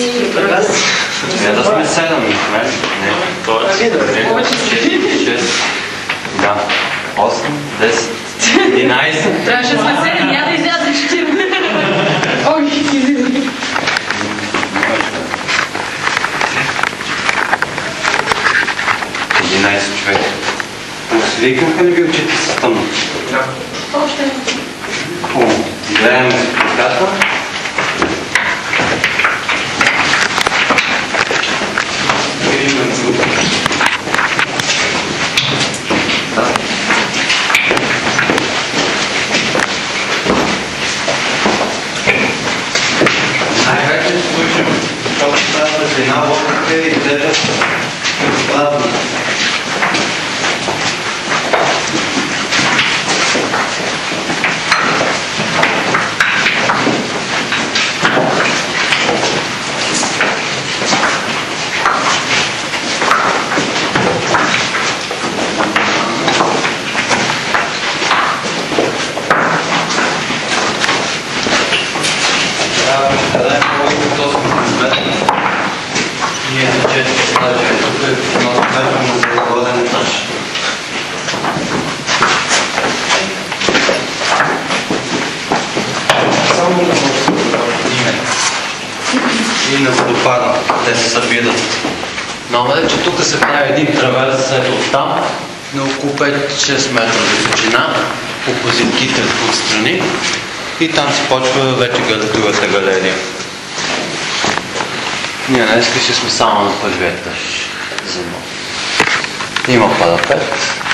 Не да сме 7, не. Повече 6, да, 8, 10, 11. Трябваше да сме 7, няма да изляза 4. Ой, извини. 11 човека. Свикнаха ли ви очите с тъмно? Да. Още. Гледаме сертификата. Най-вече слушам, защото трябва да се една лодка и двете празна. И на водопада, те се събират. Номер е, че тук се прави един траверс от там, на около 5-6 метра височина, по позитките отстрани и там се почва вече другата галерия. Ние днес ще сме само на първия етаж. Има парапет.